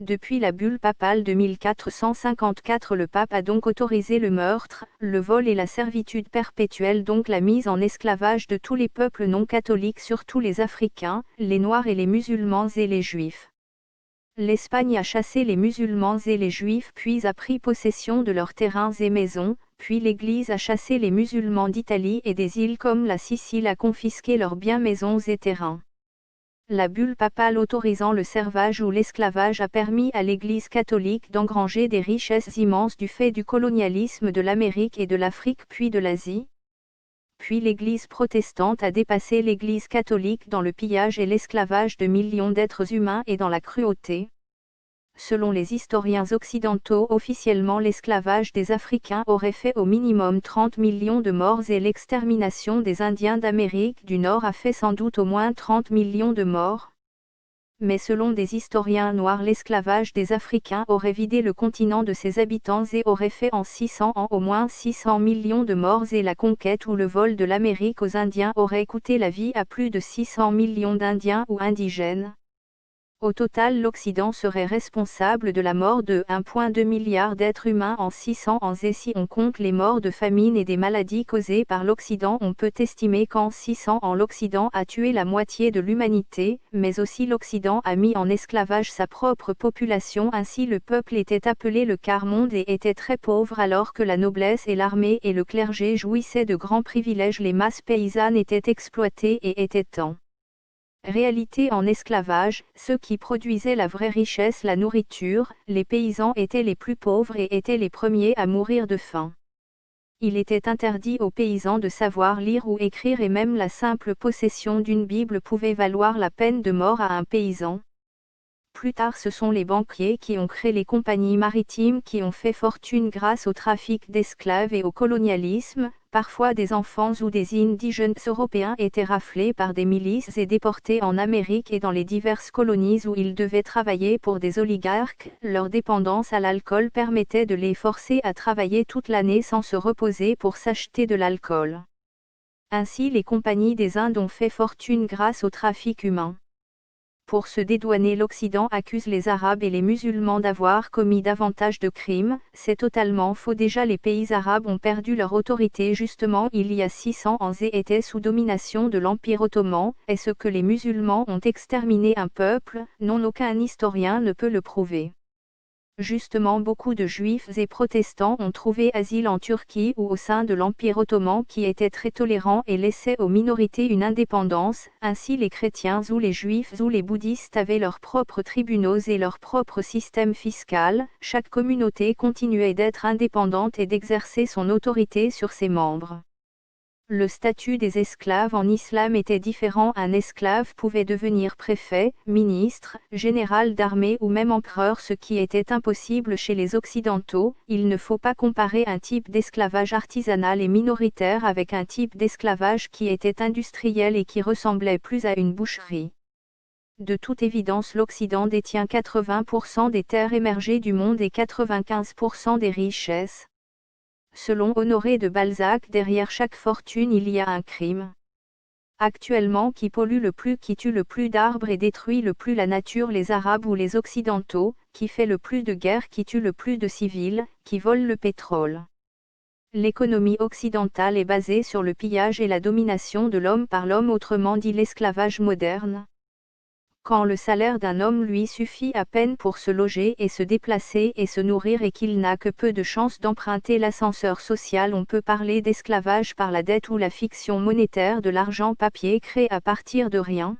Depuis la bulle papale de 1454, le pape a donc autorisé le meurtre, le vol et la servitude perpétuelle, donc la mise en esclavage de tous les peuples non catholiques, surtout les Africains, les Noirs et les musulmans et les Juifs. L'Espagne a chassé les musulmans et les Juifs puis a pris possession de leurs terrains et maisons, puis l'Église a chassé les musulmans d'Italie et des îles comme la Sicile, a confisqué leurs biens, maisons et terrains. La bulle papale autorisant le servage ou l'esclavage a permis à l'Église catholique d'engranger des richesses immenses du fait du colonialisme de l'Amérique et de l'Afrique puis de l'Asie. Puis l'Église protestante a dépassé l'Église catholique dans le pillage et l'esclavage de millions d'êtres humains et dans la cruauté. Selon les historiens occidentaux, officiellement l'esclavage des Africains aurait fait au minimum 30 millions de morts et l'extermination des Indiens d'Amérique du Nord a fait sans doute au moins 30 millions de morts. Mais selon des historiens noirs, l'esclavage des Africains aurait vidé le continent de ses habitants et aurait fait en 600 ans au moins 600 millions de morts, et la conquête ou le vol de l'Amérique aux Indiens aurait coûté la vie à plus de 600 millions d'Indiens ou indigènes. Au total, l'Occident serait responsable de la mort de 1,2 milliard d'êtres humains en 600 ans, et si on compte les morts de famine et des maladies causées par l'Occident, on peut estimer qu'en 600 ans l'Occident a tué la moitié de l'humanité, mais aussi l'Occident a mis en esclavage sa propre population. Ainsi le peuple était appelé le quart-monde et était très pauvre, alors que la noblesse et l'armée et le clergé jouissaient de grands privilèges. Les masses paysannes étaient exploitées et étaient en réalité en esclavage. Ceux qui produisaient la vraie richesse, la nourriture, les paysans, étaient les plus pauvres et étaient les premiers à mourir de faim. Il était interdit aux paysans de savoir lire ou écrire, et même la simple possession d'une Bible pouvait valoir la peine de mort à un paysan. Plus tard, ce sont les banquiers qui ont créé les compagnies maritimes qui ont fait fortune grâce au trafic d'esclaves et au colonialisme. Parfois des enfants ou des indigènes européens étaient raflés par des milices et déportés en Amérique et dans les diverses colonies où ils devaient travailler pour des oligarques. Leur dépendance à l'alcool permettait de les forcer à travailler toute l'année sans se reposer pour s'acheter de l'alcool. Ainsi les compagnies des Indes ont fait fortune grâce au trafic humain. Pour se dédouaner, l'Occident accuse les Arabes et les musulmans d'avoir commis davantage de crimes. C'est totalement faux. Déjà les pays arabes ont perdu leur autorité justement il y a 600 ans et étaient sous domination de l'Empire ottoman. Est-ce que les musulmans ont exterminé un peuple? Non, aucun historien ne peut le prouver. Justement, beaucoup de juifs et protestants ont trouvé asile en Turquie ou au sein de l'Empire ottoman, qui était très tolérant et laissait aux minorités une indépendance. Ainsi les chrétiens ou les juifs ou les bouddhistes avaient leurs propres tribunaux et leur propre système fiscal. Chaque communauté continuait d'être indépendante et d'exercer son autorité sur ses membres. Le statut des esclaves en islam était différent. Un esclave pouvait devenir préfet, ministre, général d'armée ou même empereur, ce qui était impossible chez les Occidentaux. Il ne faut pas comparer un type d'esclavage artisanal et minoritaire avec un type d'esclavage qui était industriel et qui ressemblait plus à une boucherie. De toute évidence, l'Occident détient 80% des terres émergées du monde et 95% des richesses. Selon Honoré de Balzac, derrière chaque fortune il y a un crime. Actuellement, qui pollue le plus, qui tue le plus d'arbres et détruit le plus la nature, les Arabes ou les Occidentaux? Qui fait le plus de guerres, qui tue le plus de civils, qui vole le pétrole? L'économie occidentale est basée sur le pillage et la domination de l'homme par l'homme, autrement dit l'esclavage moderne. Quand le salaire d'un homme lui suffit à peine pour se loger et se déplacer et se nourrir et qu'il n'a que peu de chances d'emprunter l'ascenseur social, on peut parler d'esclavage par la dette ou la fiction monétaire de l'argent papier créé à partir de rien.